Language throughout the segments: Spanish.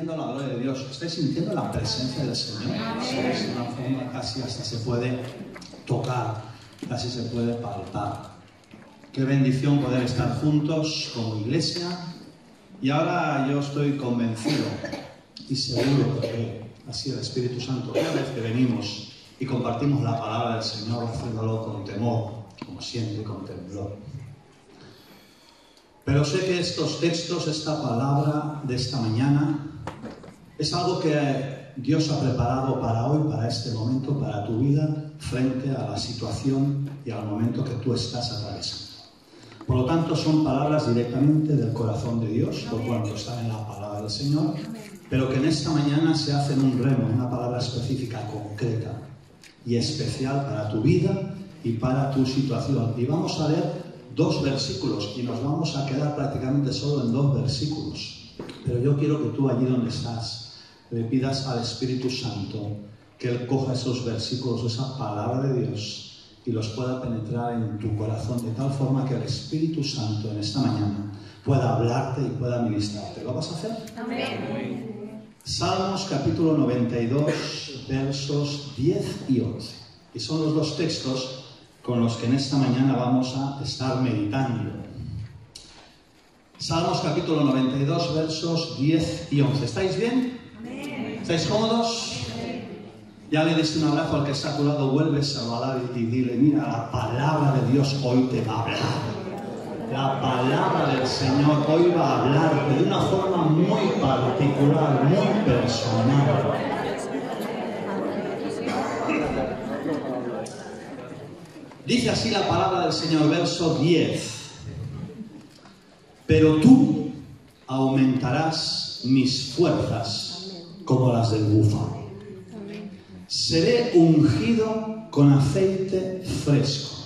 sintiendo la gloria de Dios? ¿Estáis sintiendo la presencia del Señor? Es una forma casi hasta se puede tocar, casi se puede palpar. Qué bendición poder estar juntos como iglesia. Y ahora yo estoy convencido y seguro que así el Espíritu Santo, cada vez que venimos y compartimos la palabra del Señor, haciéndolo con temor, como siempre, con temblor. Pero sé que estos textos, esta palabra de esta mañana, es algo que Dios ha preparado para hoy, para este momento, para tu vida, frente a la situación y al momento que tú estás atravesando. Por lo tanto, son palabras directamente del corazón de Dios, por cuanto están en la palabra del Señor, pero que en esta mañana se hacen un remo, una palabra específica, concreta y especial para tu vida y para tu situación. Y vamos a leer 2 versículos y nos vamos a quedar prácticamente solo en 2 versículos. Pero yo quiero que tú allí donde estás le pidas al Espíritu Santo que Él coja esos versículos, esa palabra de Dios, y los pueda penetrar en tu corazón de tal forma que el Espíritu Santo en esta mañana pueda hablarte y pueda ministrarte. ¿Lo vas a hacer? Amén. Salmos capítulo 92, versos 10 y 11. Y son los 2 textos con los que en esta mañana vamos a estar meditando. Salmos capítulo 92, versos 10 y 11. ¿Estáis bien? Amén. ¿Estáis cómodos? Ya le diste un abrazo al que está a tu lado, vuelves a hablar y dile, mira, la palabra de Dios hoy te va a hablar. La palabra del Señor hoy va a hablarte de una forma muy particular, muy personal. Dice así la palabra del Señor, verso 10. Pero tú aumentarás mis fuerzas como las del búfalo. Seré ungido con aceite fresco.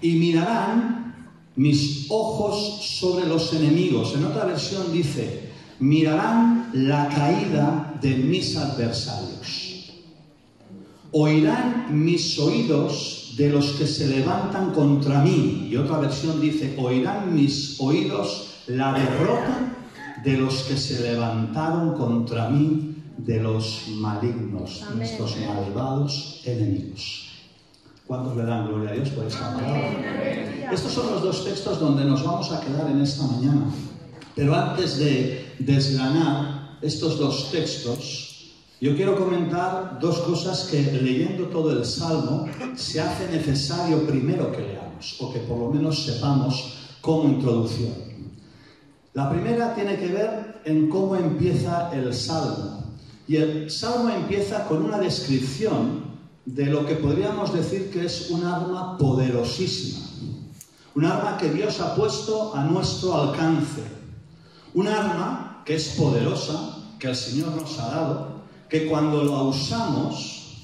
Y mirarán mis ojos sobre los enemigos. En otra versión dice, mirarán la caída de mis adversarios. Oirán mis oídos de los que se levantan contra mí. Y otra versión dice, oirán mis oídos la derrota de los que se levantaron contra mí, de los malignos, nuestros malvados enemigos. ¿Cuántos le dan gloria a Dios por esta palabra? Estos son los 2 textos donde nos vamos a quedar en esta mañana. Pero antes de desgranar estos 2 textos, yo quiero comentar 2 cosas que leyendo todo el Salmo se hace necesario primero que leamos, o que por lo menos sepamos como introducción. La primera tiene que ver en cómo empieza el Salmo. Y el Salmo empieza con una descripción de lo que podríamos decir que es un arma poderosísima. Un arma que Dios ha puesto a nuestro alcance. Un arma que es poderosa, que el Señor nos ha dado, que cuando la usamos,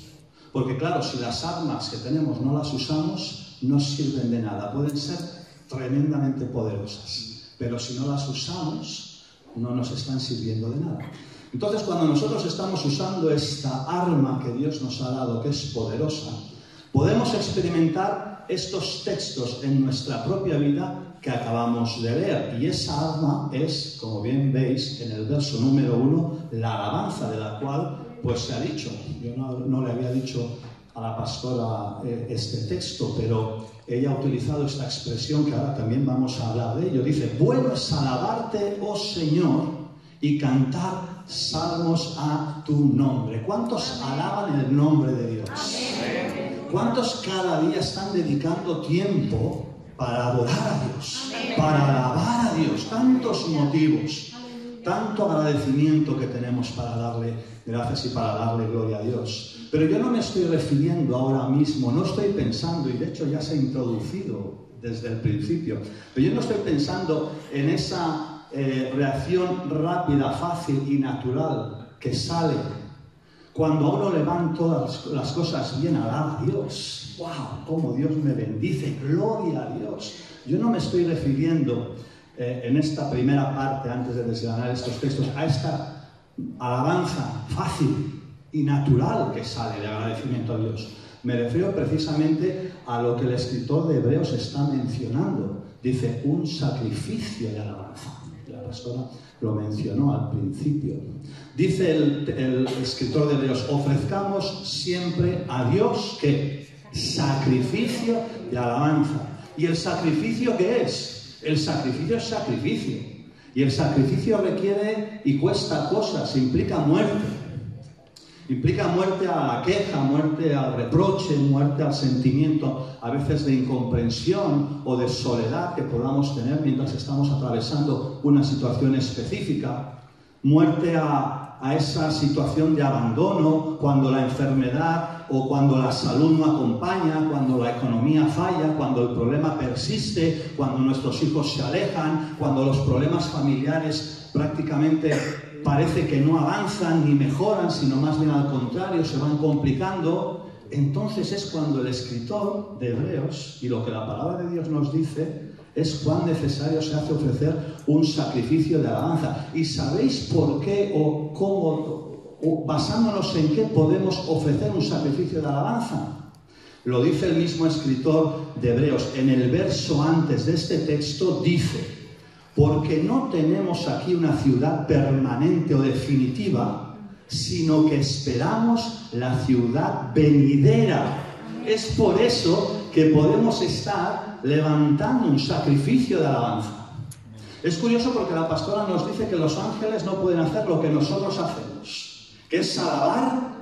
porque claro, si las armas que tenemos no las usamos, no sirven de nada. Pueden ser tremendamente poderosas, pero si no las usamos, no nos están sirviendo de nada. Entonces, cuando nosotros estamos usando esta arma que Dios nos ha dado, que es poderosa, podemos experimentar estos textos en nuestra propia vida que acabamos de leer. Y esa arma es, como bien veis en el verso número 1, la alabanza, de la cual pues se ha dicho. Yo no le había dicho a la pastora este texto, pero ella ha utilizado esta expresión que ahora también vamos a hablar de ello. Dice, bueno es alabarte, oh Señor, y cantar salmos a tu nombre. ¿Cuántos alaban el nombre de Dios? ¿Cuántos cada día están dedicando tiempo para adorar a Dios? Para alabar a Dios. Tantos motivos, tanto agradecimiento que tenemos para darle gracias y para darle gloria a Dios. Pero yo no me estoy refiriendo ahora mismo, no estoy pensando, y de hecho ya se ha introducido desde el principio, pero yo no estoy pensando en esa reacción rápida, fácil y natural que sale cuando a uno le van todas las cosas bien. Alaba a Dios. ¡Wow! ¡Cómo Dios me bendice! ¡Gloria a Dios! Yo no me estoy refiriendo en esta primera parte, antes de desgranar estos textos, a esta alabanza fácil y natural que sale de agradecimiento a Dios. Me refiero precisamente a lo que el escritor de Hebreos está mencionando. Dice, un sacrificio de alabanza. La pastora lo mencionó al principio. Dice el escritor de Hebreos, ofrezcamos siempre a Dios, ¿qué? Sacrificio de alabanza. ¿Y el sacrificio qué es? El sacrificio es sacrificio. Y el sacrificio requiere y cuesta cosas, implica muerte. Implica muerte a la queja, muerte al reproche, muerte al sentimiento a veces de incomprensión o de soledad que podamos tener mientras estamos atravesando una situación específica. Muerte a esa situación de abandono cuando la enfermedad o cuando la salud no acompaña, cuando la economía falla, cuando el problema persiste, cuando nuestros hijos se alejan, cuando los problemas familiares prácticamente parece que no avanzan ni mejoran, sino más bien al contrario, se van complicando. Entonces es cuando el escritor de Hebreos, y lo que la palabra de Dios nos dice, es cuán necesario se hace ofrecer un sacrificio de alabanza. ¿Y sabéis por qué o cómo, o basándonos en qué podemos ofrecer un sacrificio de alabanza? Lo dice el mismo escritor de Hebreos. En el verso antes de este texto dice: porque no tenemos aquí una ciudad permanente o definitiva, sino que esperamos la ciudad venidera. Es por eso que podemos estar levantando un sacrificio de alabanza. Es curioso porque la pastora nos dice que los ángeles no pueden hacer lo que nosotros hacemos, que es alabar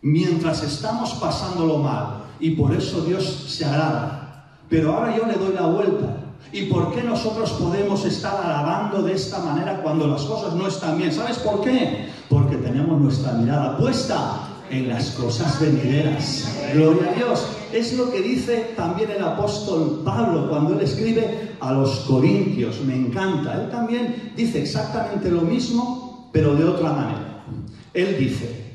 mientras estamos pasándolo mal, y por eso Dios se agrada. Pero ahora yo le doy la vuelta. ¿Y por qué nosotros podemos estar alabando de esta manera cuando las cosas no están bien? ¿Sabes por qué? Porque tenemos nuestra mirada puesta en las cosas venideras. Gloria a Dios. Es lo que dice también el apóstol Pablo cuando él escribe a los Corintios. Me encanta. Él también dice exactamente lo mismo, pero de otra manera. Él dice: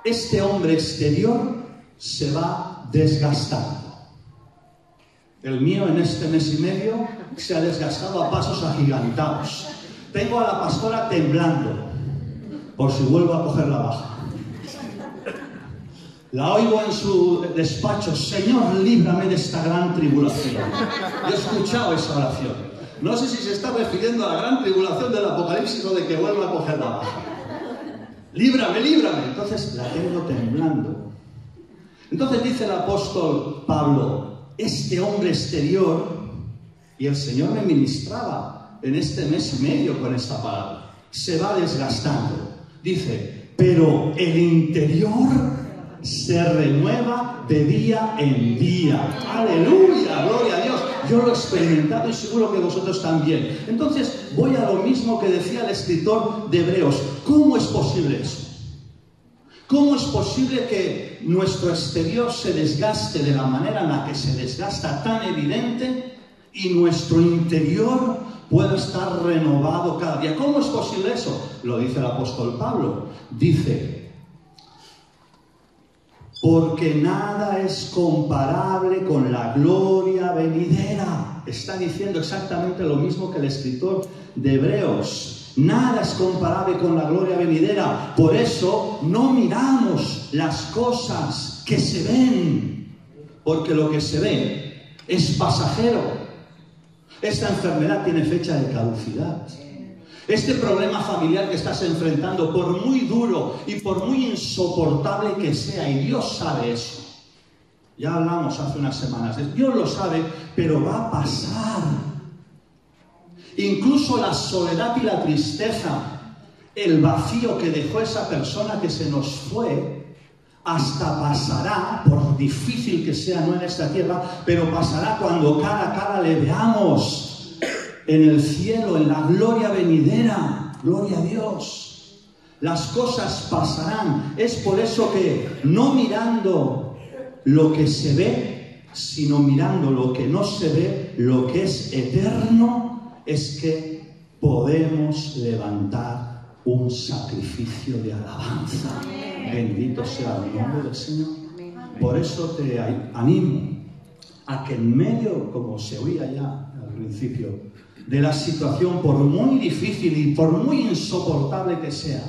este hombre exterior se va desgastando. El mío en este mes y medio se ha desgastado a pasos agigantados. Tengo a la pastora temblando por si vuelvo a coger la baja. La oigo en su despacho: Señor, líbrame de esta gran tribulación. Yo he escuchado esa oración. No sé si se está refiriendo a la gran tribulación del Apocalipsis o de que vuelva a coger la baja. Líbrame, líbrame. Entonces la tengo temblando. Entonces dice el apóstol Pablo: este hombre exterior, y el Señor me ministraba en este mes y medio con esta palabra, se va desgastando. Dice: pero el interior se renueva de día en día. ¡Aleluya! ¡Gloria a Dios! Yo lo he experimentado y seguro que vosotros también. Entonces voy a lo mismo que decía el escritor de Hebreos. ¿Cómo es posible eso? ¿Cómo es posible que nuestro exterior se desgaste de la manera en la que se desgasta tan evidente y nuestro interior pueda estar renovado cada día? ¿Cómo es posible eso? Lo dice el apóstol Pablo. Dice: porque nada es comparable con la gloria venidera. Está diciendo exactamente lo mismo que el escritor de Hebreos. Nada es comparable con la gloria venidera. Por eso no miramos las cosas que se ven, porque lo que se ve es pasajero. Esta enfermedad tiene fecha de caducidad. Este problema familiar que estás enfrentando, por muy duro y por muy insoportable que sea, y Dios sabe eso. Ya hablamos hace unas semanas de eso. Dios lo sabe, pero va a pasar. Incluso la soledad y la tristeza, el vacío que dejó esa persona que se nos fue, hasta pasará, por difícil que sea, no en esta tierra, pero pasará cuando cara a cara le veamos en el cielo, en la gloria venidera. Gloria a Dios. Las cosas pasarán. Es por eso que no mirando lo que se ve, sino mirando lo que no se ve, lo que es eterno, es que podemos levantar un sacrificio de alabanza. Bendito sea el nombre del Señor. Por eso te animo a que en medio, como se oía ya al principio, de la situación, por muy difícil y por muy insoportable que sea,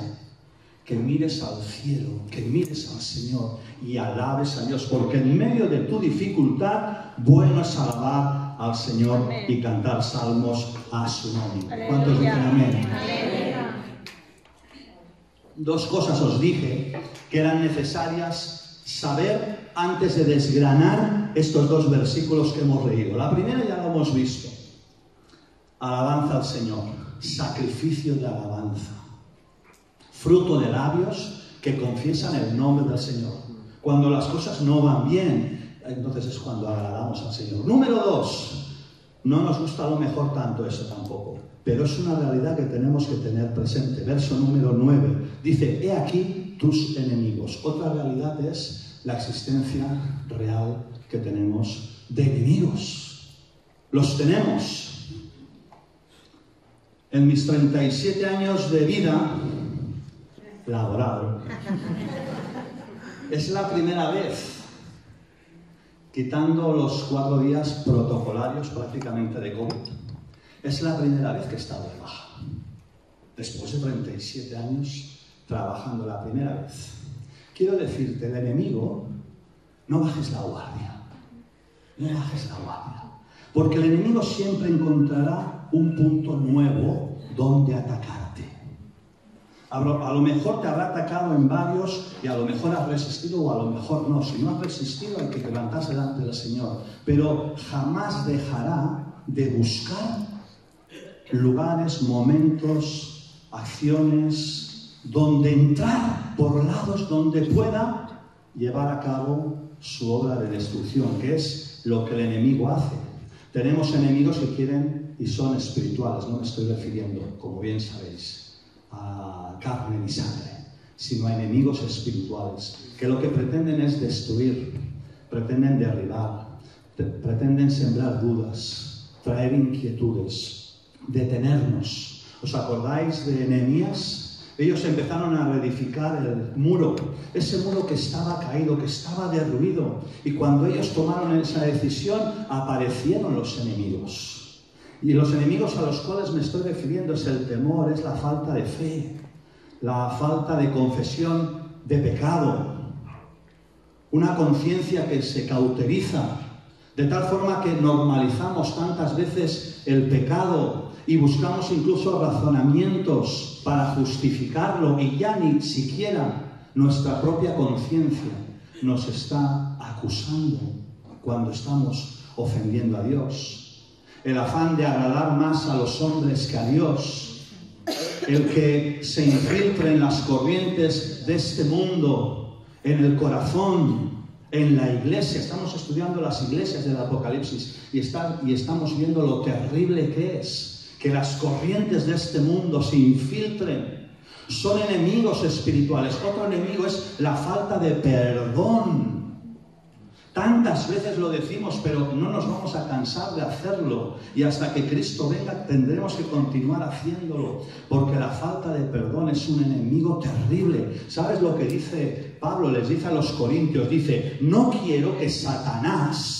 que mires al cielo, que mires al Señor y alabes a Dios, porque en medio de tu dificultad, bueno es alabar alabar al Señor y cantar salmos a su nombre. ¿Cuántos dicen amén? Dos cosas os dije que eran necesarias saber antes de desgranar estos dos versículos que hemos leído. La primera ya lo hemos visto. Alabanza al Señor, sacrificio de alabanza, fruto de labios que confiesan el nombre del Señor. Cuando las cosas no van bien, entonces es cuando agradamos al Señor. Número 2, no nos gusta a lo mejor tanto eso tampoco, pero es una realidad que tenemos que tener presente. Verso número 9, dice, he aquí tus enemigos. Otra realidad es la existencia real que tenemos de enemigos. Los tenemos. En mis 37 años de vida laboral, es la primera vez, quitando los 4 días protocolarios prácticamente de COVID, es la primera vez que he estado de baja. Después de 37 años trabajando la primera vez. Quiero decirte, el enemigo, no bajes la guardia. No bajes la guardia. Porque el enemigo siempre encontrará un punto nuevo donde atacarte. A lo mejor te habrá atacado en varios y a lo mejor has resistido o a lo mejor no. Si no has resistido hay que levantarse delante del Señor. Pero jamás dejará de buscar lugares, momentos, acciones, donde entrar por lados donde pueda llevar a cabo su obra de destrucción, que es lo que el enemigo hace. Tenemos enemigos que quieren y son espirituales, no me estoy refiriendo, como bien sabéis, a carne ni sangre, sino a enemigos espirituales, que lo que pretenden es destruir, pretenden derribar, pretenden sembrar dudas, traer inquietudes, detenernos. ¿Os acordáis de Nehemías? Ellos empezaron a reedificar el muro, ese muro que estaba caído, que estaba derruido. Y cuando ellos tomaron esa decisión, aparecieron los enemigos. Y los enemigos a los cuales me estoy refiriendo es el temor, es la falta de fe, la falta de confesión de pecado, una conciencia que se cauteriza, de tal forma que normalizamos tantas veces el pecado y buscamos incluso razonamientos para justificarlo, y ya ni siquiera nuestra propia conciencia nos está acusando cuando estamos ofendiendo a Dios. El afán de agradar más a los hombres que a Dios, el que se infiltre en las corrientes de este mundo, en el corazón, en la iglesia. Estamos estudiando las iglesias del Apocalipsis y estamos viendo lo terrible que es que las corrientes de este mundo se infiltren. Son enemigos espirituales. Otro enemigo es la falta de perdón. Tantas veces lo decimos, pero no nos vamos a cansar de hacerlo. Y hasta que Cristo venga tendremos que continuar haciéndolo. Porque la falta de perdón es un enemigo terrible. ¿Sabes lo que dice Pablo? Les dice a los corintios, dice, no quiero que Satanás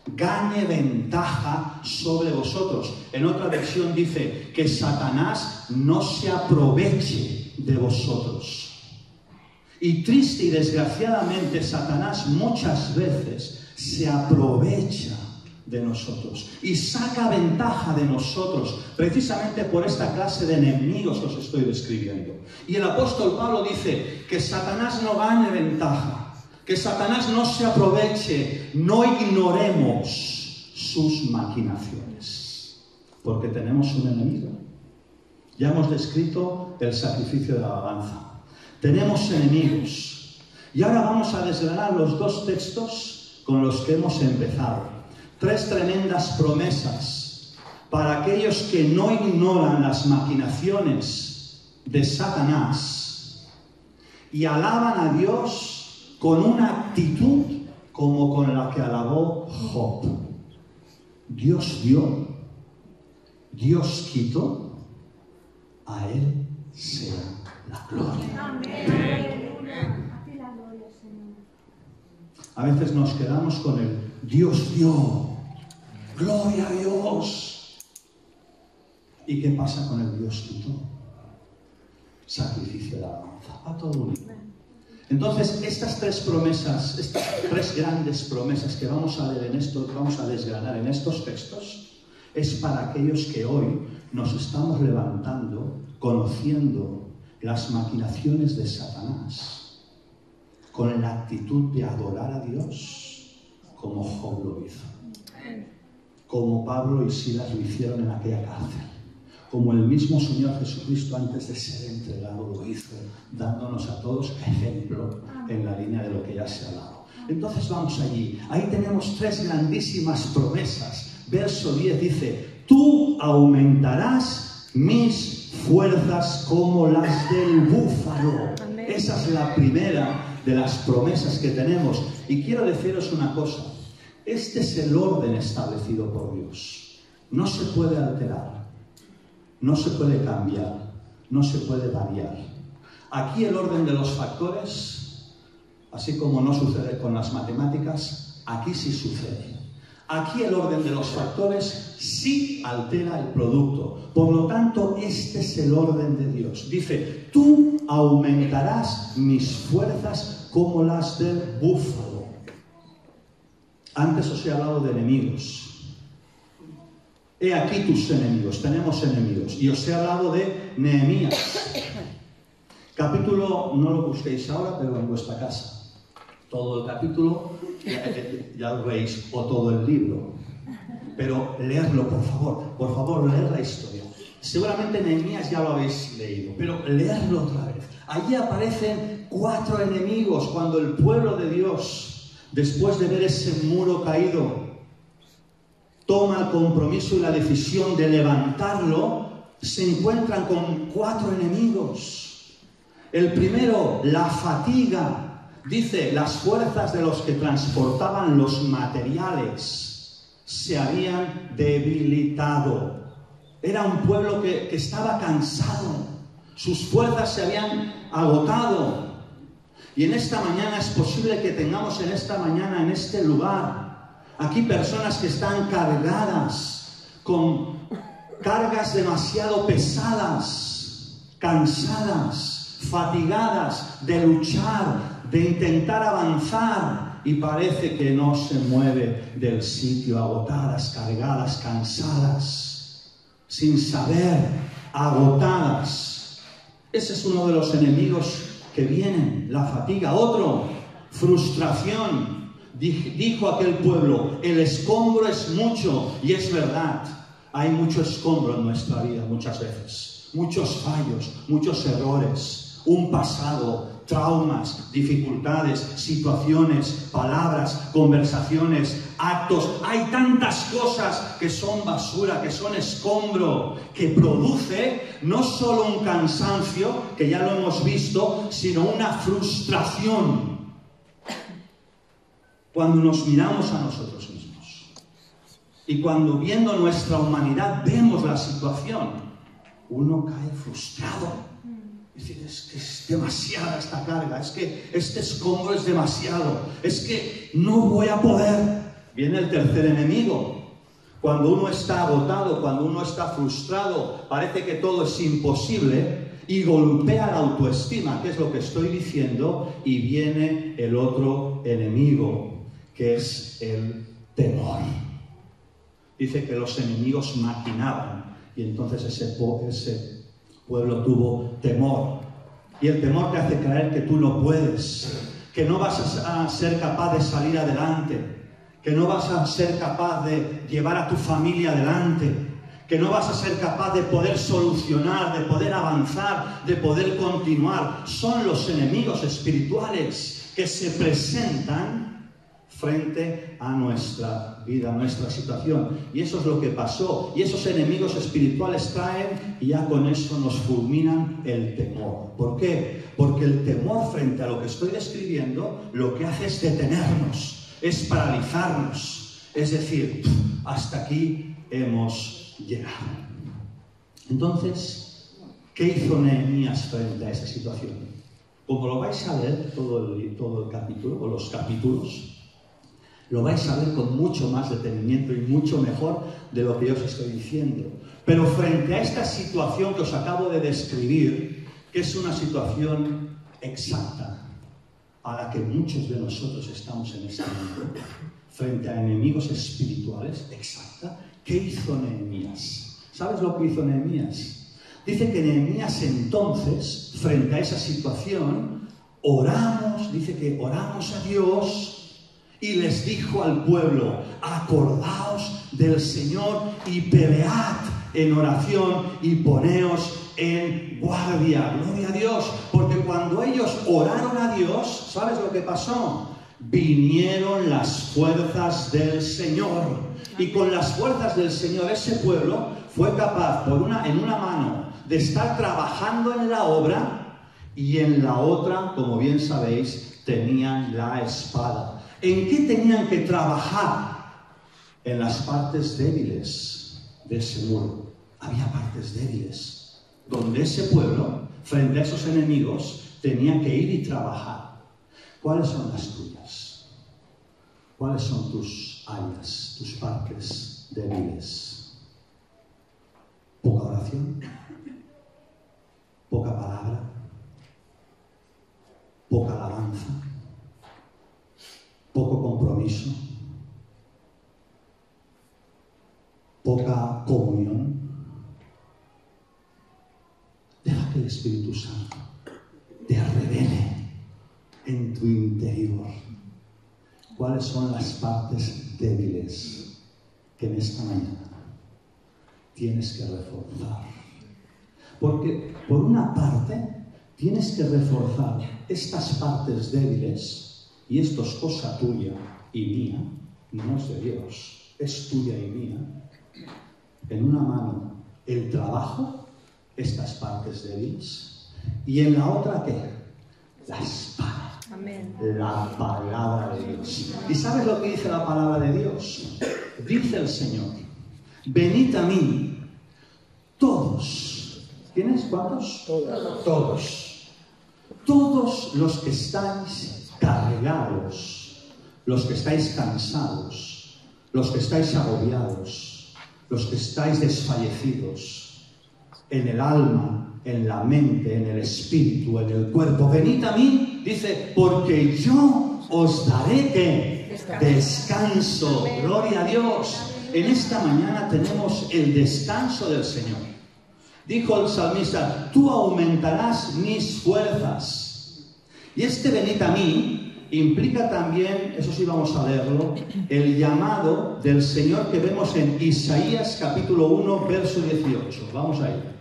gane ventaja sobre vosotros. En otra versión dice que Satanás no se aproveche de vosotros. Y triste y desgraciadamente Satanás muchas veces se aprovecha de nosotros y saca ventaja de nosotros precisamente por esta clase de enemigos que os estoy describiendo. Y el apóstol Pablo dice que Satanás no gane ventaja, que Satanás no se aproveche, no ignoremos sus maquinaciones, porque tenemos un enemigo. Ya hemos descrito el sacrificio de la alabanza. Tenemos enemigos. Y ahora vamos a desgranar los dos textos con los que hemos empezado. 3 tremendas promesas para aquellos que no ignoran las maquinaciones de Satanás y alaban a Dios con una actitud como con la que alabó Job. Dios dio, Dios quitó, a Él sea la gloria. Amén. A veces nos quedamos con el Dios dio, gloria a Dios. ¿Y qué pasa con el Dios quitó? Sacrificio de alabanza. A todo un. Entonces, estas tres promesas, estas tres grandes promesas que vamos a leer en esto, que vamos a desgranar en estos textos, es para aquellos que hoy nos estamos levantando conociendo las maquinaciones de Satanás, con la actitud de adorar a Dios como Job lo hizo, como Pablo y Silas lo hicieron en aquella cárcel, como el mismo Señor Jesucristo antes de ser entregado lo hizo, dándonos a todos ejemplo en la línea de lo que ya se ha dado. Entonces vamos allí. Ahí tenemos tres grandísimas promesas. Verso 10 dice: tú aumentarás mis fuerzas como las del búfalo. Amén. Esa es la primera de las promesas que tenemos. Y quiero deciros una cosa. Este es el orden establecido por Dios. No se puede alterar. No se puede cambiar, no se puede variar. Aquí el orden de los factores, así como no sucede con las matemáticas, aquí sí sucede. Aquí el orden de los factores sí altera el producto. Por lo tanto, este es el orden de Dios. Dice: tú aumentarás mis fuerzas como las del búfalo. Antes os he hablado de enemigos. He aquí tus enemigos, tenemos enemigos. Y os he hablado de Nehemías. Capítulo, no lo busquéis ahora, pero en vuestra casa. Todo el capítulo, ya lo veis, o todo el libro. Pero leedlo, por favor, leed la historia. Seguramente Nehemías ya lo habéis leído, pero leedlo otra vez. Allí aparecen 4 enemigos cuando el pueblo de Dios, después de ver ese muro caído, toma el compromiso y la decisión de levantarlo, se encuentran con 4 enemigos. El primero, la fatiga. Dice: las fuerzas de los que transportaban los materiales se habían debilitado. Era un pueblo que estaba cansado. Sus fuerzas se habían agotado. Y en esta mañana es posible que tengamos en este lugar, aquí personas que están cargadas, con cargas demasiado pesadas, cansadas, fatigadas de luchar, de intentar avanzar, y parece que no se mueve del sitio, agotadas, cargadas, cansadas, sin saber, agotadas. Ese es uno de los enemigos que vienen, la fatiga. Otro, frustración. Dijo aquel pueblo: el escombro es mucho. Y es verdad, hay mucho escombro en nuestra vida muchas veces, muchos fallos, muchos errores, un pasado, traumas, dificultades, situaciones, palabras, conversaciones, actos. Hay tantas cosas que son basura, que son escombro, que produce no solo un cansancio, que ya lo hemos visto, sino una frustración cuando nos miramos a nosotros mismos. Y cuando, viendo nuestra humanidad, vemos la situación, uno cae frustrado. Es decir, es que es demasiada esta carga, es que este escombro es demasiado, es que no voy a poder. Viene el tercer enemigo. Cuando uno está agotado, cuando uno está frustrado, parece que todo es imposible y golpea la autoestima, que es lo que estoy diciendo, y viene el otro enemigo, que es el temor. Dice que los enemigos maquinaban, y entonces ese pueblo tuvo temor. Y el temor te hace creer que tú no puedes, que no vas a ser capaz de salir adelante, que no vas a ser capaz de llevar a tu familia adelante, que no vas a ser capaz de poder solucionar, de poder avanzar, de poder continuar. Son los enemigos espirituales que se presentan frente a nuestra vida, a nuestra situación. Y eso es lo que pasó. Y esos enemigos espirituales traen, y ya con eso nos fulminan el temor. ¿Por qué? Porque el temor frente a lo que estoy describiendo, lo que hace es detenernos, es paralizarnos. Es decir, hasta aquí hemos llegado. Entonces, ¿qué hizo Nehemías frente a esa situación? Como lo vais a ver todo el capítulo, o los capítulos, lo vais a ver con mucho más detenimiento y mucho mejor de lo que yo os estoy diciendo. Pero frente a esta situación que os acabo de describir, que es una situación exacta, a la que muchos de nosotros estamos en este mundo, frente a enemigos espirituales, exacta. ¿Qué hizo Nehemías? ¿Sabes lo que hizo Nehemías? Dice que Nehemías entonces, frente a esa situación, dice que oramos a Dios y les dijo al pueblo: acordaos del Señor y pelead en oración y poneos en guardia. Gloria a Dios, porque cuando ellos oraron a Dios, ¿sabes lo que pasó? Vinieron las fuerzas del Señor, y con las fuerzas del Señor ese pueblo fue capaz en una mano de estar trabajando en la obra, y en la otra, como bien sabéis, tenían la espada. ¿En qué tenían que trabajar? En las partes débiles de ese muro. Había partes débiles donde ese pueblo, frente a esos enemigos, tenía que ir y trabajar. ¿Cuáles son las tuyas? ¿Cuáles son tus áreas, tus partes débiles? ¿Poca oración? ¿Poca palabra? ¿Poca alabanza? ¿Poco compromiso? ¿Poca comunión? Deja que el Espíritu Santo te revele en tu interior cuáles son las partes débiles que en esta mañana tienes que reforzar. Porque por una parte tienes que reforzar estas partes débiles, y esto es cosa tuya y mía, no es de Dios, es tuya y mía. En una mano el trabajo, estas partes débiles, y en la otra ¿qué? La espada. Amén. La palabra de Dios. ¿Y sabes lo que dice la palabra de Dios? Dice el Señor: venid a mí todos. ¿Tienes cuántos? Todos. Todos los que estáis cargados, los que estáis cansados, los que estáis agobiados, los que estáis desfallecidos en el alma, en la mente, en el espíritu, en el cuerpo. Venid a mí, dice, porque yo os daré ¿qué? Descanso. Gloria a Dios. En esta mañana tenemos el descanso del Señor. Dijo el salmista: tú aumentarás mis fuerzas. Y este venid a mí implica también, eso sí vamos a leerlo, el llamado del Señor que vemos en Isaías capítulo 1, verso 18. Vamos a ir.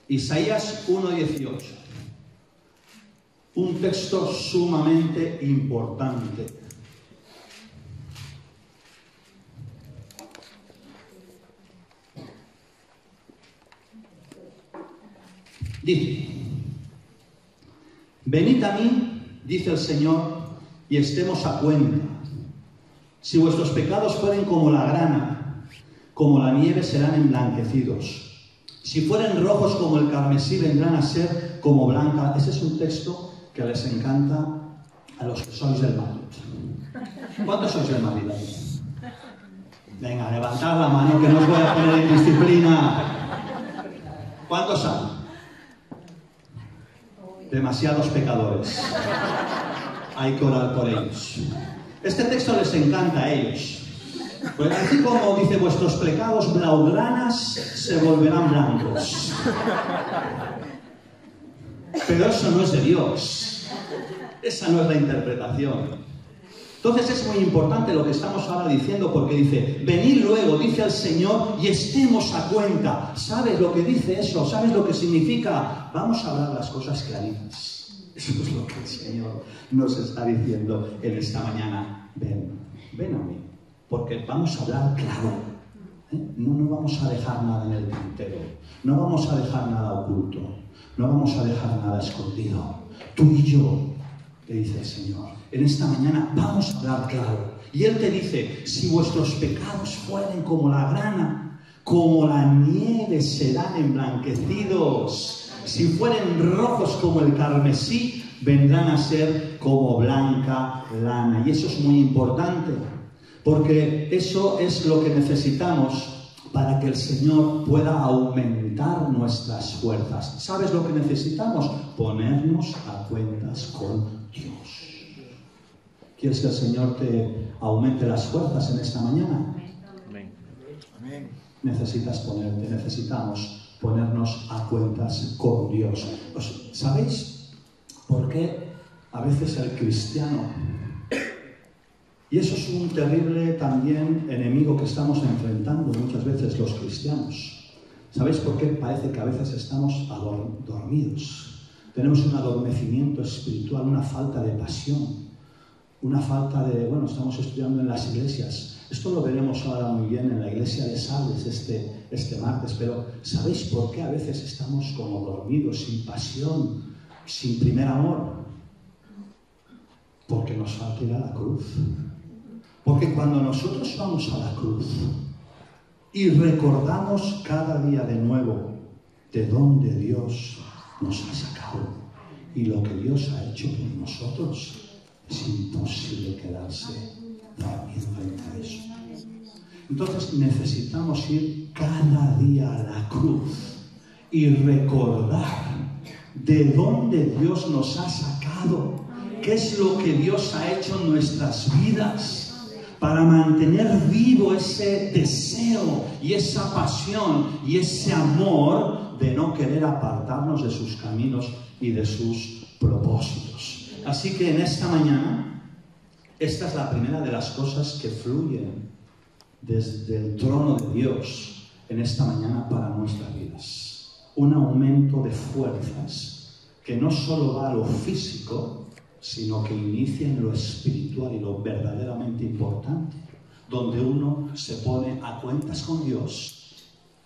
Isaías 1:18. Un texto sumamente importante. Dice: venid a mí, dice el Señor, y estemos a cuenta. Si vuestros pecados fueren como la grana, como la nieve serán emblanquecidos. Si fueren rojos como el carmesí, vendrán a ser como blanca. Ese es un texto que les encanta a los que sois del Madrid. ¿Cuántos sois del Madrid? Venga, levantad la mano, que no os voy a poner en disciplina. ¿Cuántos hay? Demasiados pecadores. Hay que orar por ellos. Este texto les encanta a ellos. Pues así como dice: vuestros pecados blaugranas se volverán blancos. Pero eso no es de Dios. Esa no es la interpretación. Entonces es muy importante lo que estamos ahora diciendo, porque dice: venid luego, dice el Señor, y estemos a cuenta. ¿Sabes lo que dice eso? ¿Sabes lo que significa? Vamos a hablar las cosas claritas. Eso es lo que el Señor nos está diciendo en esta mañana. Ven a mí, porque vamos a hablar claro. No vamos a dejar nada en el tintero. No vamos a dejar nada oculto. No vamos a dejar nada escondido. Tú y yo, le dice el Señor, en esta mañana vamos a hablar claro. Y Él te dice: si vuestros pecados fueren como la grana, como la nieve serán emblanquecidos. Si fueren rojos como el carmesí, vendrán a ser como blanca lana. Y eso es muy importante, porque eso es lo que necesitamos para que el Señor pueda aumentar nuestras fuerzas. ¿Sabes lo que necesitamos? Ponernos a cuentas con Dios. ¿Quieres que el Señor te aumente las fuerzas en esta mañana? Amén. Necesitamos ponernos a cuentas con Dios. ¿Sabéis por qué a veces el cristiano, y eso es un terrible también enemigo que estamos enfrentando muchas veces los cristianos, ¿sabéis por qué parece que a veces estamos dormidos? Tenemos un adormecimiento espiritual, una falta de pasión, una falta de... Bueno, estamos estudiando en las iglesias. Esto lo veremos ahora muy bien en la iglesia de Salles este martes, pero ¿sabéis por qué a veces estamos como dormidos, sin pasión, sin primer amor? Porque nos falta ir a la cruz. Porque cuando nosotros vamos a la cruz y recordamos cada día de nuevo de dónde Dios nos ha sacado y lo que Dios ha hecho por nosotros, es imposible quedarse dormido frente a eso. Entonces necesitamos ir cada día a la cruz y recordar de dónde Dios nos ha sacado, qué es lo que Dios ha hecho en nuestras vidas, para mantener vivo ese deseo y esa pasión y ese amor de no querer apartarnos de sus caminos y de sus propósitos. Así que en esta mañana, esta es la primera de las cosas que fluyen desde el trono de Dios en esta mañana para nuestras vidas. Un aumento de fuerzas que no solo va a lo físico, sino que inicia en lo espiritual y lo verdaderamente importante, donde uno se pone a cuentas con Dios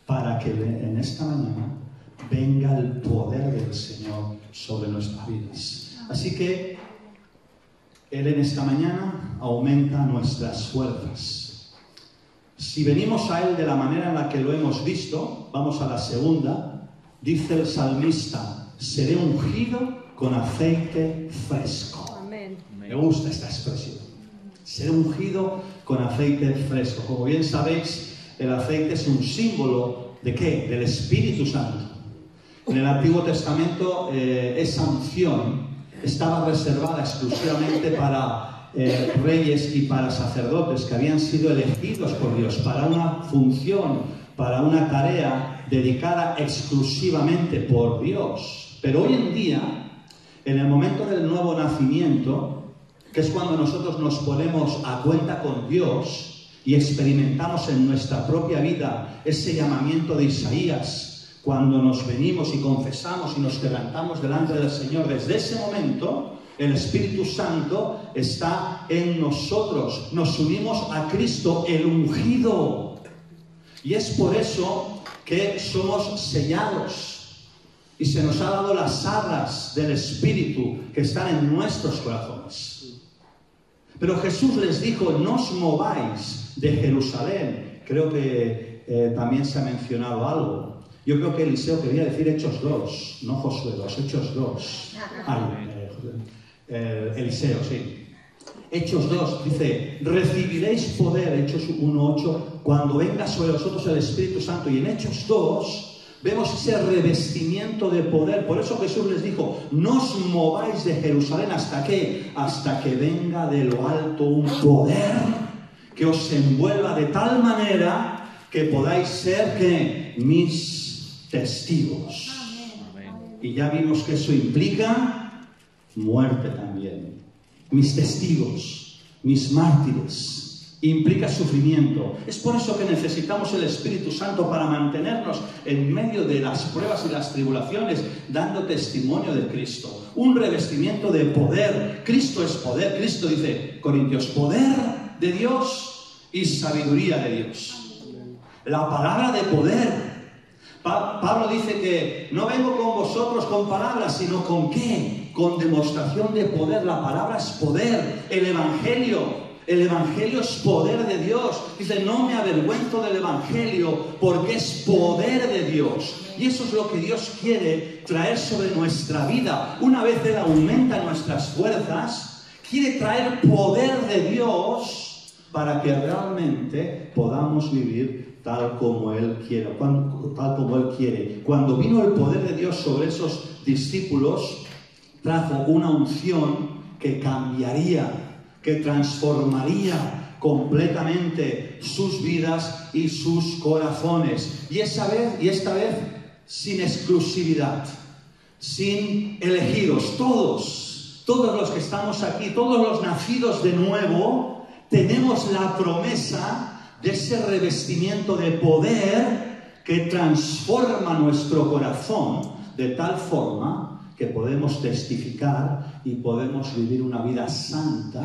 para que en esta mañana venga el poder del Señor sobre nuestras vidas. Así que Él en esta mañana aumenta nuestras fuerzas. Si venimos a Él de la manera en la que lo hemos visto, vamos a la segunda, dice el salmista: seré ungido con aceite fresco. Amén. Me gusta esta expresión. Seré ungido con aceite fresco. Como bien sabéis, el aceite es un símbolo ¿de qué? Del Espíritu Santo. En el Antiguo Testamento esa unción estaba reservada exclusivamente para reyes y para sacerdotes que habían sido elegidos por Dios para una función, para una tarea dedicada exclusivamente por Dios. Pero hoy en día, en el momento del nuevo nacimiento, que es cuando nosotros nos ponemos a cuenta con Dios y experimentamos en nuestra propia vida ese llamamiento de Isaías, cuando nos venimos y confesamos y nos quebrantamos delante del Señor, desde ese momento el Espíritu Santo está en nosotros. Nos unimos a Cristo, el ungido. Y es por eso que somos sellados. Y se nos ha dado las arras del Espíritu que están en nuestros corazones. Pero Jesús les dijo: no os mováis de Jerusalén. Creo que también se ha mencionado algo. Yo creo que Eliseo quería decir Hechos 2, no Josué 2, Hechos 2. Eliseo, sí. Hechos 2 dice: recibiréis poder, Hechos 1:8, cuando venga sobre vosotros el Espíritu Santo. Y en Hechos 2 vemos ese revestimiento de poder. Por eso Jesús les dijo: no os mováis de Jerusalén. ¿Hasta qué? Hasta que venga de lo alto un poder que os envuelva de tal manera que podáis ser ¿qué? Mis testigos. Amén. Y ya vimos que eso implica muerte también. Mis testigos, mis mártires. Implica sufrimiento. Es por eso que necesitamos el Espíritu Santo para mantenernos en medio de las pruebas y las tribulaciones, dando testimonio de Cristo. Un revestimiento de poder. Cristo es poder. Cristo dice, Corintios, poder de Dios y sabiduría de Dios. La palabra de poder. Pablo dice que no vengo con vosotros con palabras, sino con ¿qué? Con demostración de poder. La palabra es poder. El Evangelio es poder de Dios. Dice, no me avergüenzo del Evangelio porque es poder de Dios. Y eso es lo que Dios quiere traer sobre nuestra vida. Una vez Él aumenta nuestras fuerzas, quiere traer poder de Dios para que realmente podamos vivir tal como Él quiere. Cuando vino el poder de Dios sobre esos discípulos, trajo una unción que cambiaría, que transformaría completamente sus vidas y sus corazones. Y esta vez sin exclusividad, sin elegidos, todos los que estamos aquí, todos los nacidos de nuevo, tenemos la promesa de ese revestimiento de poder que transforma nuestro corazón de tal forma que podemos testificar y podemos vivir una vida santa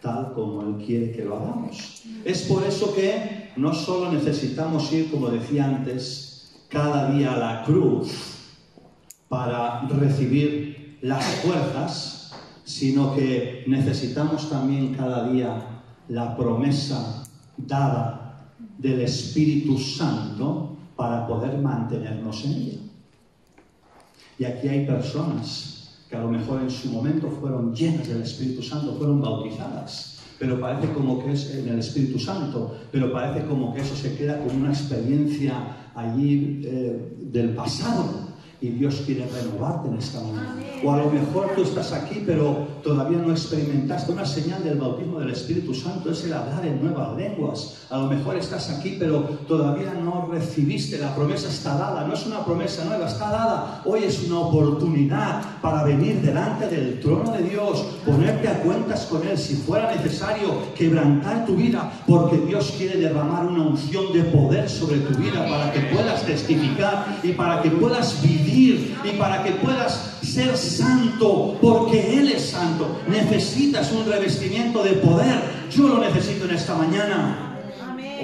tal como Él quiere que lo hagamos. Es por eso que no solo necesitamos ir, como decía antes, cada día a la cruz para recibir las fuerzas, sino que necesitamos también cada día la promesa dada del Espíritu Santo para poder mantenernos en ella. Y aquí hay personas que a lo mejor en su momento fueron llenas del Espíritu Santo, fueron bautizadas, pero parece como que es en el Espíritu Santo, pero parece como que eso se queda como una experiencia allí del pasado. Y Dios quiere renovarte en esta mañana. O a lo mejor tú estás aquí, pero todavía no experimentaste una señal del bautismo del Espíritu Santo, es el hablar en nuevas lenguas. A lo mejor estás aquí, pero todavía no recibiste. La promesa está dada, no es una promesa nueva, está dada. Hoy es una oportunidad para venir delante del trono de Dios, ponerte a cuentas con Él, si fuera necesario, quebrantar tu vida, porque Dios quiere derramar una unción de poder sobre tu vida para que puedas testificar y para que puedas vivir y para que puedas ser santo, porque Él es santo. Necesitas un revestimiento de poder. Yo lo necesito en esta mañana.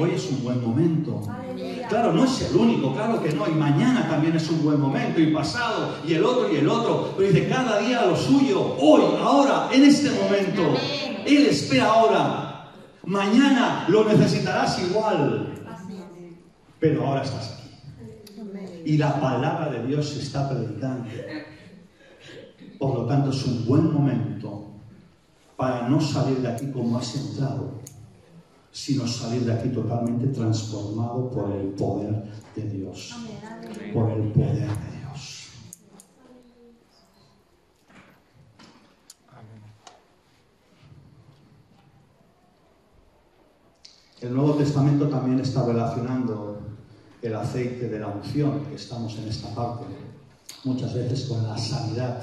Hoy es un buen momento. Claro, no es el único, claro que no, y mañana también es un buen momento, y pasado, y el otro, pero dice, cada día lo suyo, hoy, ahora, en este momento. Él espera ahora. Mañana lo necesitarás igual, pero ahora estás aquí. Y la palabra de Dios se está predicando. Por lo tanto, es un buen momento para no salir de aquí como has entrado, sino salir de aquí totalmente transformado por el poder de Dios. Por el poder de Dios. El Nuevo Testamento también está relacionando el aceite de la unción, que estamos en esta parte, muchas veces con la sanidad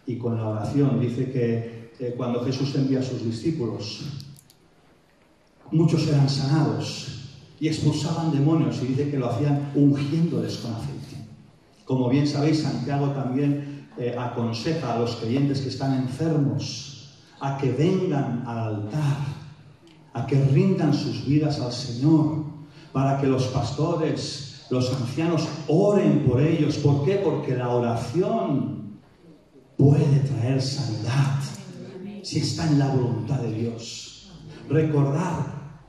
y con la oración. Dice que cuando Jesús envía a sus discípulos, muchos eran sanados y expulsaban demonios, y dice que lo hacían ungiéndoles con aceite. Como bien sabéis, Santiago también aconseja a los creyentes que están enfermos a que vengan al altar, a que rindan sus vidas al Señor, para que los pastores, los ancianos oren por ellos. ¿Por qué? Porque la oración puede traer sanidad si está en la voluntad de Dios. Recordad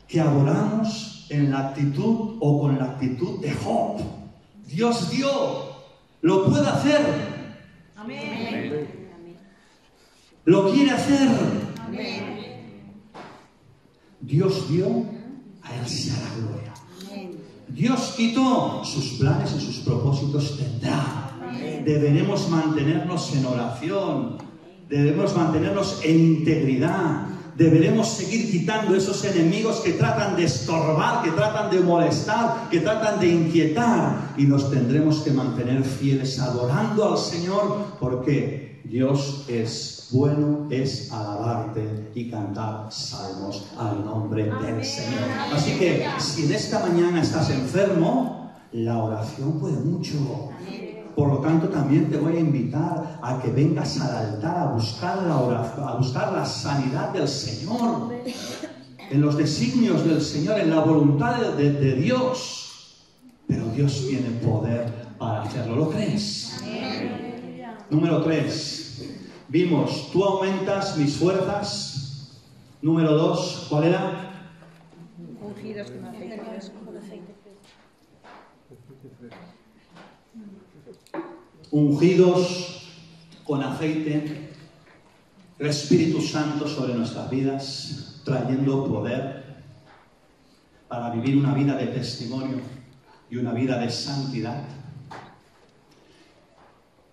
que adoramos en la actitud o con la actitud de Job. Dios dio, lo puede hacer. Amén. Lo quiere hacer. Amén. Dios dio, a Él sea la gloria. Dios quitó, sus planes y sus propósitos tendrá. Deberemos mantenernos en oración, debemos mantenernos en integridad, deberemos seguir quitando esos enemigos que tratan de estorbar, que tratan de molestar, que tratan de inquietar, y nos tendremos que mantener fieles adorando al Señor, porque Dios es bueno, es alabarte y cantar salmos al nombre del Señor. Así que si en esta mañana estás enfermo, la oración puede mucho. Por lo tanto, también te voy a invitar a que vengas al altar a buscar la oración, a buscar la sanidad del Señor, en los designios del Señor, en la voluntad de Dios. Pero Dios tiene poder para hacerlo. ¿Lo crees? Número 3. Vimos, tú aumentas mis fuerzas. Número 2, ¿cuál era? Ungidos con aceite fresco. Ungidos con aceite, el Espíritu Santo sobre nuestras vidas, trayendo poder. para vivir una vida de testimonio y una vida de santidad.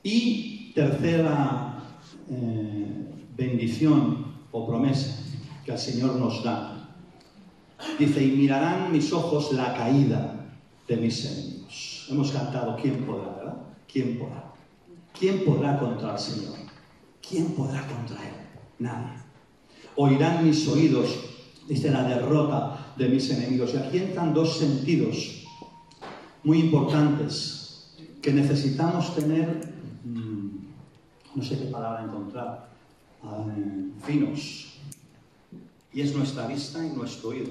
Y tercera bendición o promesa que el Señor nos da. Dice, y mirarán mis ojos la caída de mis enemigos. Hemos cantado, ¿quién podrá, verdad? ¿Quién podrá? ¿Quién podrá contra el Señor? ¿Quién podrá contra Él? Nadie. Oirán mis oídos, dice, la derrota de mis enemigos. Y aquí entran dos sentidos muy importantes que necesitamos tener, no sé qué palabra encontrar, finos. Y es nuestra vista y nuestro oído.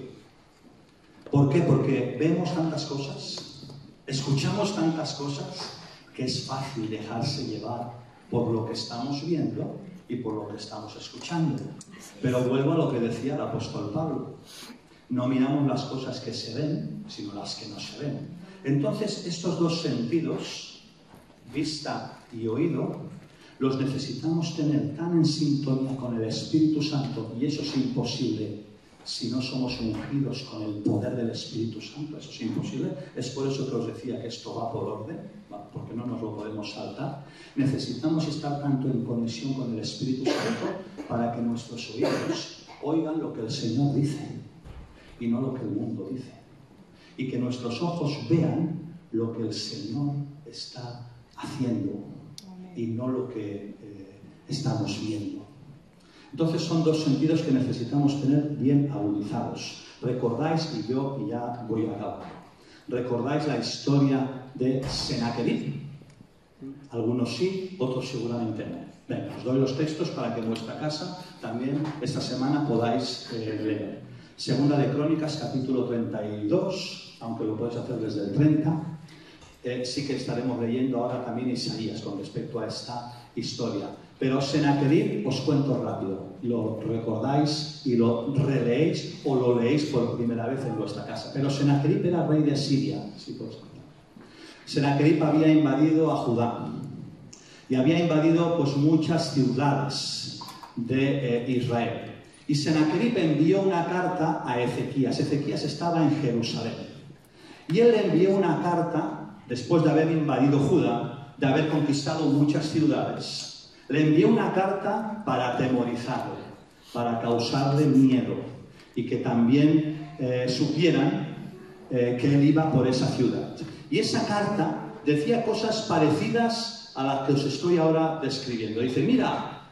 ¿Por qué? Porque vemos tantas cosas, escuchamos tantas cosas, que es fácil dejarse llevar por lo que estamos viendo y por lo que estamos escuchando. Pero vuelvo a lo que decía el apóstol Pablo. No miramos las cosas que se ven, sino las que no se ven. Entonces, estos dos sentidos, vista y oído, los necesitamos tener tan en sintonía con el Espíritu Santo, y eso es imposible si no somos ungidos con el poder del Espíritu Santo. Eso es imposible. Es por eso que os decía que esto va por orden, porque no nos lo podemos saltar. Necesitamos estar tanto en conexión con el Espíritu Santo para que nuestros oídos oigan lo que el Señor dice y no lo que el mundo dice. Y que nuestros ojos vean lo que el Señor está haciendo y no lo que estamos viendo. Entonces son dos sentidos que necesitamos tener bien agudizados. Recordáis, y yo ya voy a acabar, recordáis la historia de Senaquerib. Algunos sí, otros seguramente no. Venga, os doy los textos para que en vuestra casa también esta semana podáis leer. Segunda de Crónicas, capítulo 32, aunque lo podéis hacer desde el 30. Sí que estaremos leyendo ahora también Isaías con respecto a esta historia. Pero Senaquerib, os cuento rápido, lo recordáis y lo releéis o lo leéis por primera vez en vuestra casa. Pero Senaquerib era rey de Siria. Senaquerib había invadido a Judá y había invadido pues muchas ciudades de Israel. Y Senaquerib envió una carta a Ezequías. Ezequías estaba en Jerusalén. Y él le envió una carta, después de haber invadido Judá, de haber conquistado muchas ciudades. Le envió una carta para atemorizarle, para causarle miedo y que también supieran que él iba por esa ciudad. Y esa carta decía cosas parecidas a las que os estoy ahora describiendo. Dice, mira,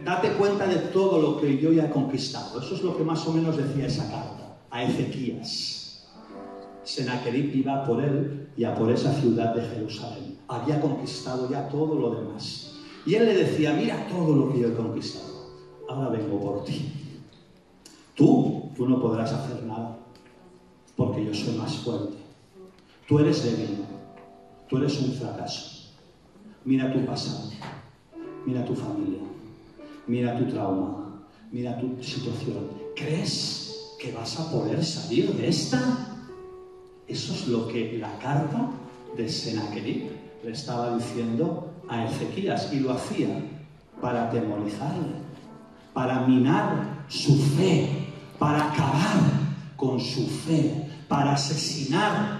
date cuenta de todo lo que yo ya he conquistado. Eso es lo que más o menos decía esa carta a Ezequías. Senaquerib iba por él y a por esa ciudad de Jerusalén. Había conquistado ya todo lo demás. Y él le decía, mira todo lo que yo he conquistado, ahora vengo por ti. Tú no podrás hacer nada, porque yo soy más fuerte. Tú eres débil, tú eres un fracaso. Mira tu pasado, mira tu familia, mira tu trauma, mira tu situación. ¿Crees que vas a poder salir de esta? Eso es lo que la carta de Senaquerib le estaba diciendo a Ezequías, y lo hacía para atemorizarle, para minar su fe, para acabar con su fe, para asesinar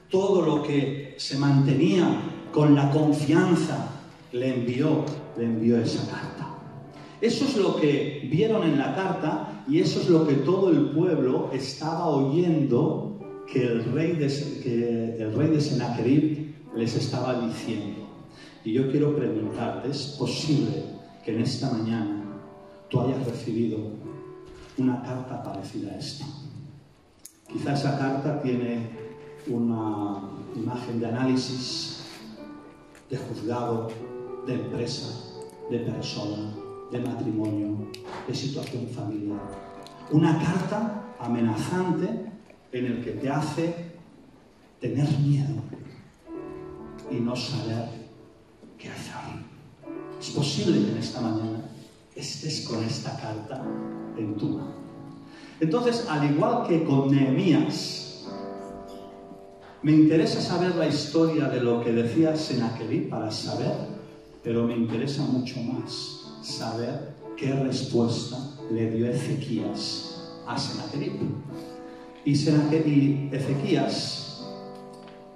todo lo que se mantenía con la confianza. Le envió esa carta. Eso es lo que vieron en la carta y eso es lo que todo el pueblo estaba oyendo que el rey de Senaquerib les estaba diciendo. Y yo quiero preguntarte, ¿es posible que en esta mañana tú hayas recibido una carta parecida a esta? Quizá esa carta tiene una imagen de análisis, de juzgado, de empresa, de persona, de matrimonio, de situación familiar. Una carta amenazante en el que te hace tener miedo y no saber qué hacer. Es posible que en esta mañana estés con esta carta en tu mano. Entonces, al igual que con Nehemías, me interesa saber la historia de lo que decía Senaquerib para saber, pero me interesa mucho más saber qué respuesta le dio Ezequías a Senaquerib. Y Ezequías,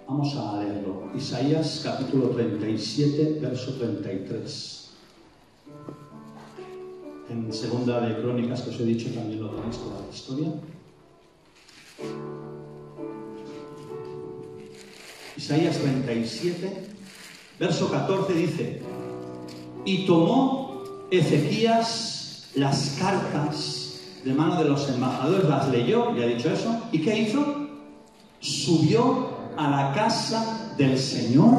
vamos a leerlo. Isaías capítulo 37, verso 33. En segunda de Crónicas, que os he dicho, también lo tenéis con la historia. Isaías 37, verso 14 dice: y tomó Ezequías las cartas de mano de los embajadores, las leyó, ya he dicho eso, ¿y qué hizo? Subió a la casa del Señor,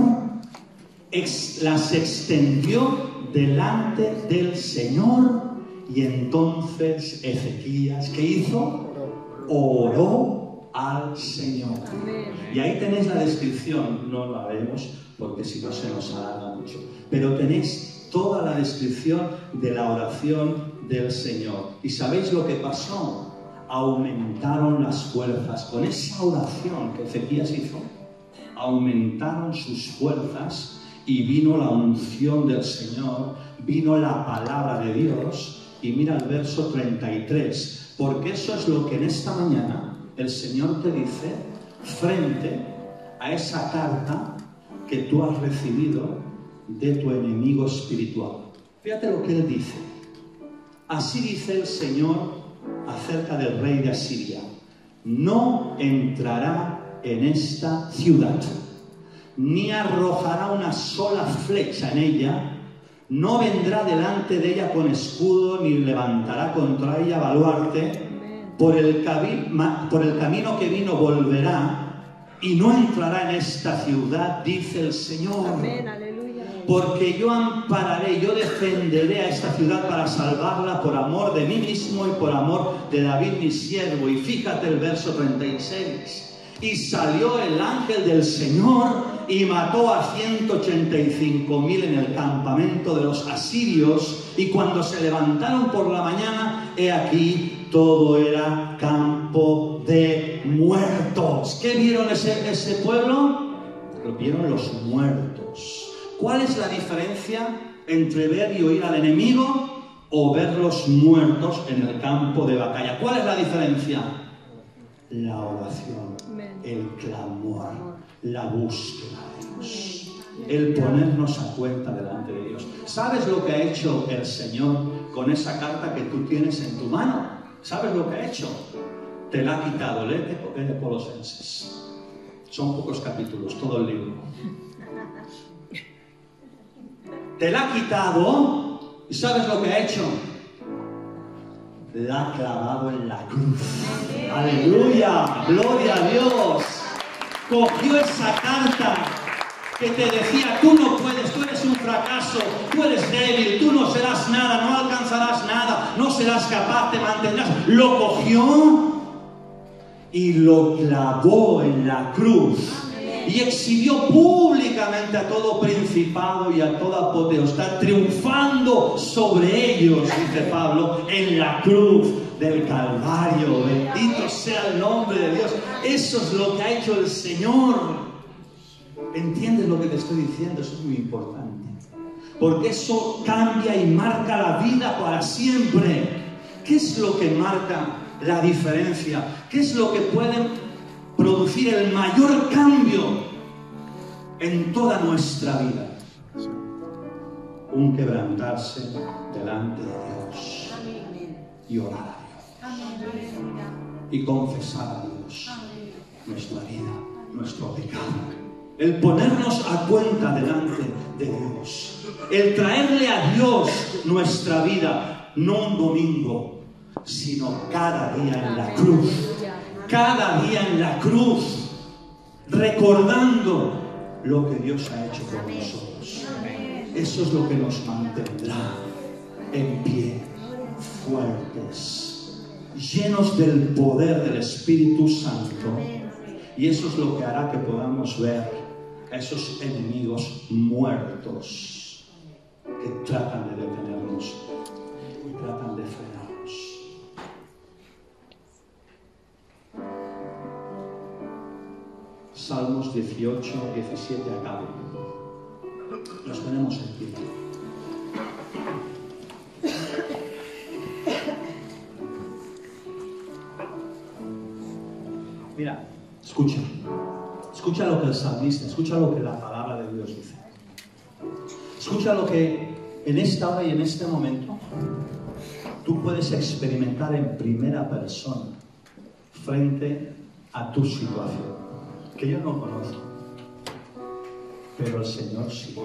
las extendió delante del Señor, y entonces Ezequías, ¿qué hizo? Oró al Señor. Y ahí tenéis la descripción, no la vemos porque si no se nos alarga mucho, pero tenéis toda la descripción de la oración del Señor. ¿Y sabéis lo que pasó? Aumentaron las fuerzas. Con esa oración que Ezequías hizo, aumentaron sus fuerzas y vino la unción del Señor, vino la palabra de Dios. Y mira el verso 33, porque eso es lo que en esta mañana el Señor te dice frente a esa carta que tú has recibido de tu enemigo espiritual. Fíjate lo que Él dice. Así dice el Señor acerca del rey de Asiria: no entrará en esta ciudad, ni arrojará una sola flecha en ella, no vendrá delante de ella con escudo, ni levantará contra ella baluarte. Por el camino que vino volverá, y no entrará en esta ciudad, dice el Señor. Amén, aleluya. Porque yo ampararé, yo defenderé a esta ciudad para salvarla por amor de mí mismo y por amor de David mi siervo. Y fíjate el verso 36. Y salió el ángel del Señor y mató a 185.000 en el campamento de los asirios. Y cuando se levantaron por la mañana, he aquí, todo era campo de muertos. ¿Qué vieron ese pueblo? Lo vieron los muertos. ¿Cuál es la diferencia entre ver y oír al enemigo o ver los muertos en el campo de batalla? ¿Cuál es la diferencia? La oración, el clamor, la búsqueda de Dios, el ponernos a cuenta delante de Dios. ¿Sabes lo que ha hecho el Señor con esa carta que tú tienes en tu mano? ¿Sabes lo que ha hecho? Te la ha quitado. Léete Colosenses. Son pocos capítulos, todo el libro. Te la ha quitado. ¿Y sabes lo que ha hecho? La ha clavado en la cruz. ¡Aleluya! ¡Gloria a Dios! Cogió esa carta que te decía: tú no puedes, tú eres un fracaso, tú eres débil, tú no serás nada, no alcanzarás nada, no serás capaz, te mantendrás. Lo cogió y lo clavó en la cruz. Y exhibió públicamente a todo principado y a toda potestad, triunfando sobre ellos, dice Pablo, en la cruz del Calvario. Bendito sea el nombre de Dios. Eso es lo que ha hecho el Señor. ¿Entiendes lo que te estoy diciendo? Eso es muy importante, porque eso cambia y marca la vida para siempre. ¿Qué es lo que marca la diferencia? ¿Qué es lo que puede producir el mayor cambio en toda nuestra vida? Un quebrantarse delante de Dios y orar a Dios y confesar a Dios nuestra vida, nuestro pecado, el ponernos a cuenta delante de Dios, el traerle a Dios nuestra vida, no un domingo, sino cada día en la cruz. Cada día en la cruz, recordando lo que Dios ha hecho por nosotros. Eso es lo que nos mantendrá en pie, fuertes, llenos del poder del Espíritu Santo. Y eso es lo que hará que podamos ver a esos enemigos muertos que tratan de detenernos y tratan de frenarnos. Salmos 18, 17 acabo. Nos ponemos en pie. Mira, escucha. Escucha lo que el salmista, escucha lo que la palabra de Dios dice. Escucha lo que en esta hora y en este momento tú puedes experimentar en primera persona frente a tu situación, que yo no conozco, pero el Señor sí.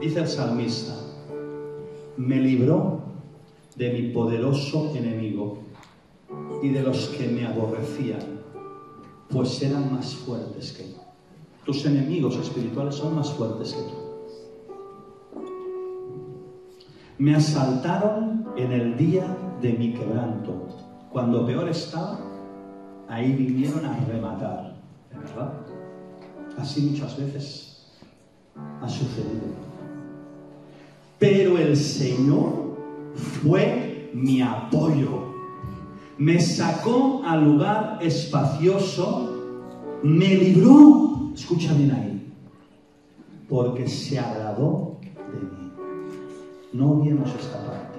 Dice el salmista: me libró de mi poderoso enemigo y de los que me aborrecían, pues eran más fuertes que yo. Tus enemigos espirituales son más fuertes que tú. Me asaltaron en el día de mi quebranto. Cuando peor estaba, ahí vinieron a rematar. ¿De verdad? Así muchas veces ha sucedido. Pero el Señor fue mi apoyo. Me sacó al lugar espacioso, me libró, escucha bien ahí, porque se agradó de mí. No olvidemos esta parte.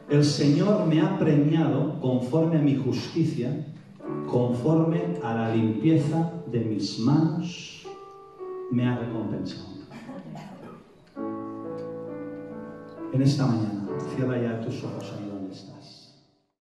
El Señor me ha premiado conforme a mi justicia, conforme a la limpieza de mis manos, me ha recompensado. En esta mañana, cierra ya tus ojos ahí.